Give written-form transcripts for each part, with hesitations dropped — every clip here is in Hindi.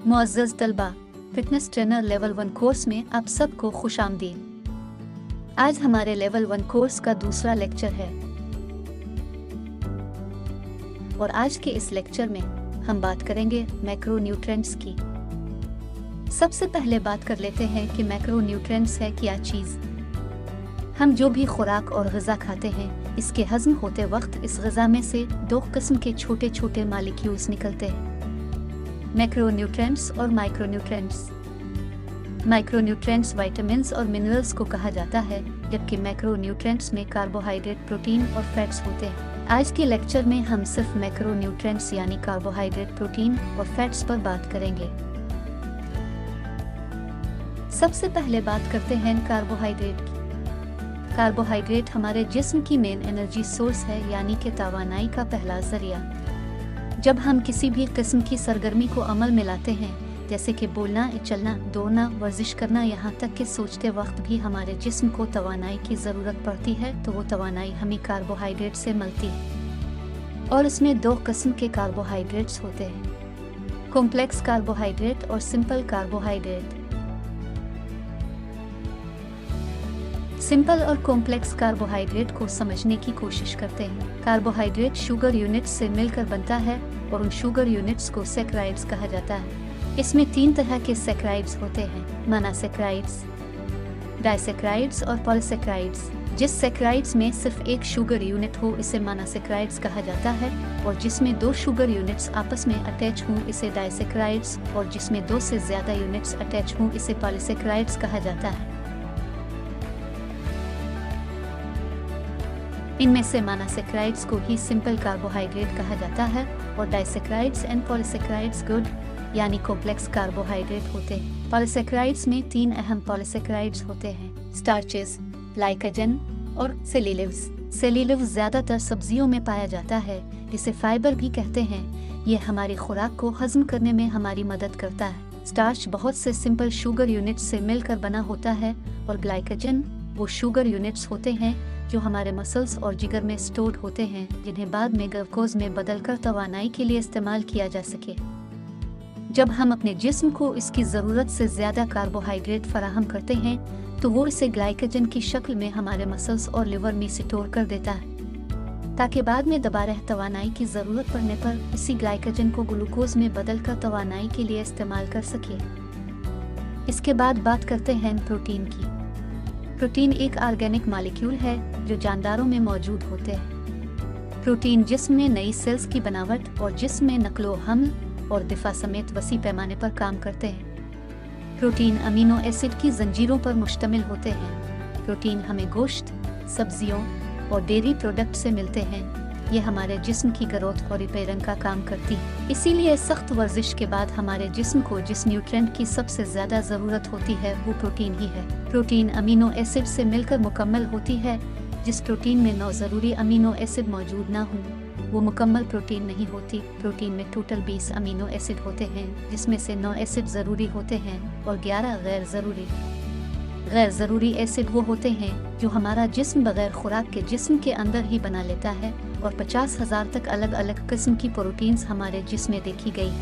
मुअज़्ज़ज़ तलबा, फिटनेस ट्रेनर लेवल 1 कोर्स में आप सबको खुशामदीद। आज हमारे लेवल 1 कोर्स का दूसरा लेक्चर है और आज के इस लेक्चर में हम बात करेंगे मैक्रोन्यूट्रिएंट्स की। सबसे पहले बात कर लेते हैं कि मैक्रोन्यूट्रिएंट्स है क्या चीज़। हम जो भी खुराक और ग़िज़ा खाते हैं, इसके हज़म होते वक्त इस ग़िज़ा में से दो किस्म के छोटे छोटे मॉलिक्यूल्स निकलते हैं, मैक्रोन्यूट्रिएंट्स और माइक्रोन्यूट्रिएंट्स। माइक्रोन्यूट्रिएंट्स विटामिन्स और मिनरल्स को कहा जाता है, जबकि मैक्रोन्यूट्रिएंट्स में कार्बोहाइड्रेट, प्रोटीन और फैट्स होते हैं। आज के लेक्चर में हम सिर्फ मैक्रोन्यूट्रिएंट्स यानी कार्बोहाइड्रेट, प्रोटीन और फैट्स पर बात करेंगे। सबसे पहले बात करते हैं कार्बोहाइड्रेट की। कार्बोहाइड्रेट हमारे जिस्म की मेन एनर्जी सोर्स है, यानी कि तवानाई का पहला जरिया। जब हम किसी भी किस्म की सरगर्मी को अमल में लाते हैं, जैसे कि बोलना, चलना, दौड़ना, वर्जिश करना, यहाँ तक कि सोचते वक्त भी हमारे जिस्म को तवानाई की ज़रूरत पड़ती है, तो वो तवानाई हमें कार्बोहाइड्रेट से मिलती है। और इसमें दो किस्म के कार्बोहाइड्रेट्स होते हैं, कॉम्प्लेक्स कार्बोहाइड्रेट और सिंपल कार्बोहाइड्रेट। सिंपल और कॉम्प्लेक्स कार्बोहाइड्रेट को समझने की कोशिश करते हैं। कार्बोहाइड्रेट शुगर यूनिट्स से मिलकर बनता है और उन शुगर यूनिट्स को सैकराइड्स कहा जाता है। इसमें 3 तरह के सैकराइड्स होते हैं, मोनोसैकराइड्स, डाइसैकराइड्स और पॉलीसैकराइड्स। जिस सैकराइड्स में सिर्फ एक शुगर यूनिट हो, इसे मोनोसैकराइड्स कहा जाता है, और जिसमें 2 शुगर यूनिट्स आपस में अटैच हों, इसे डाइसैकराइड्स, और जिसमें 2 से ज़्यादा यूनिट्स अटैच हों, इसे पॉलीसैकराइड्स कहा जाता है। इनमें से मोनोसैकराइड्स को ही सिंपल कार्बोहाइड्रेट कहा जाता है और डाइसैकराइड्स एंड पॉलीसैकराइड्स गुड यानी कॉम्प्लेक्स कार्बोहाइड्रेट होते हैं। पॉलीसैकराइड्स में 3 अहम पॉलीसैकराइड्स होते हैं, स्टार्चेस, ग्लाइकोजन और सेल्यूलोज। सेल्यूलोज ज़्यादातर सब्जियों में पाया जाता है, जिसे फाइबर भी कहते हैं। ये हमारी खुराक को हजम करने में हमारी मदद करता है। स्टार्च बहुत से सिंपल शुगर यूनिट्स से मिलकर बना होता है और ग्लाइकोजन वो शुगर यूनिट्स होते हैं जो हमारे मसल्स और जिगर में स्टोर्ड होते हैं, जिन्हें बाद में ग्लूकोज में बदलकर तवानाई के लिए इस्तेमाल किया जा सके। जब हम अपने जिस्म को इसकी ज़रूरत से ज़्यादा कार्बोहाइड्रेट फराहम करते हैं, तो वो इसे ग्लाइकोजन की शक्ल में हमारे मसल्स और लिवर में स्टोर कर देता है, ताकि बाद में दोबारा तवानाई की ज़रूरत पड़ने पर इसी ग्लाइकोजन को ग्लूकोज में बदलकर तवानाई के लिए इस्तेमाल कर सके। इसके बाद बात करते हैं प्रोटीन की। प्रोटीन एक ऑर्गेनिक मॉलिक्यूल है जो जानदारों में मौजूद होते हैं। प्रोटीन जिस्म में नई सेल्स की बनावट और जिस्म में नकलो हमल और दिफा समेत वसी पैमाने पर काम करते हैं। प्रोटीन अमीनो एसिड की जंजीरों पर मुश्तमिल होते हैं। प्रोटीन हमें गोश्त, सब्जियों और डेयरी प्रोडक्ट से मिलते हैं। ये हमारे जिस्म की ग्रोथ और रिपेयरिंग का काम करती है। इसीलिए सख्त वर्जिश के बाद हमारे जिस्म को जिस न्यूट्रिएंट की सबसे ज़्यादा ज़रूरत होती है, वो प्रोटीन ही है। प्रोटीन अमीनो एसिड से मिलकर मुकम्मल होती है। जिस प्रोटीन में 9 ज़रूरी अमीनो एसिड मौजूद ना हों, वो मुकम्मल प्रोटीन नहीं होती। प्रोटीन में टोटल 20 अमीनो एसिड होते हैं, जिसमें से 9 एसिड ज़रूरी होते हैं और 11 गैर ज़रूरी। गैर ज़रूरी एसिड वो होते हैं जो हमारा जिस्म बगैर खुराक के जिस्म के अंदर ही बना लेता है, और 50,000 तक अलग अलग किस्म की प्रोटीन्स हमारे जिस्म में देखी गई,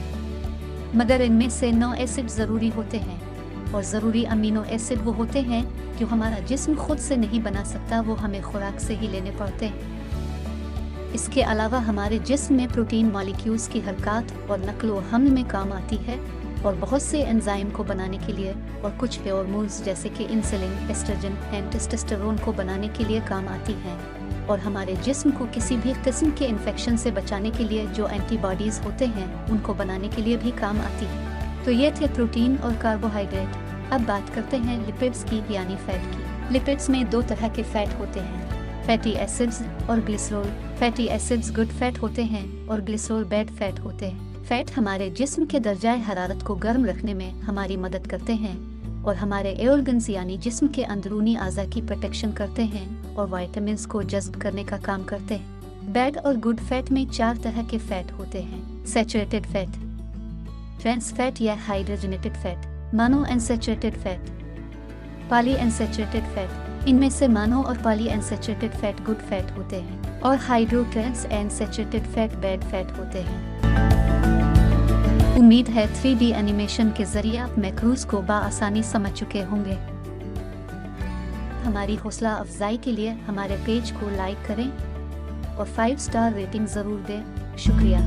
मगर इनमें से 9 एसिड ज़रूरी होते हैं। और ज़रूरी अमीनो एसिड वो होते हैं जो हमारा जिस्म खुद से नहीं बना सकता, वो हमें खुराक से ही लेने पड़ते हैं। इसके अलावा हमारे जिस्म में प्रोटीन मॉलिक्यूल्स की हरकत और नकलो हमल में काम आती है, और बहुत से एंजाइम को बनाने के लिए, और कुछ हार्मोन्स जैसे कि इंसुलिन, एस्ट्रोजन एंड टेस्टोस्टेरोन को बनाने के लिए काम आती हैं, और हमारे जिस्म को किसी भी किस्म के इन्फेक्शन से बचाने के लिए जो एंटीबॉडीज़ होते हैं, उनको बनाने के लिए भी काम आती है। तो ये थे प्रोटीन और कार्बोहाइड्रेट। अब बात करते हैं लिपिड्स की, यानी फैट की। लिपिड्स में 2 तरह के फैट होते हैं, फैटी एसिड्स और glycerol. Fatty acids good fat होते हैं और ग्लिसरॉल बैड फैट होते हैं। फैट हमारे जिस्म के दर्जाए हरारत को गर्म रखने में हमारी मदद करते हैं और हमारे ऑर्गन्स यानी जिस्म के अंदरूनी अज़ा की प्रोटेक्शन करते हैं और विटामिन्स को जज्ब करने का काम करते हैं। बैड और गुड फैट में 4 तरह के फैट होते हैं, सैचुरेटेड फैट, ट्रांस फैट या hydrogenated fat, mono unsaturated fat, poly unsaturated fat. इनमें से मोनो और poly unsaturated fat good fat होते हैं और hydro trans unsaturated fat bad fat होते हैं। उम्मीद है 3D एनिमेशन के जरिए आप मैक्रोज को बआसानी समझ चुके होंगे। हमारी हौसला अफजाई के लिए हमारे पेज को लाइक करें और 5 स्टार रेटिंग ज़रूर दें। शुक्रिया।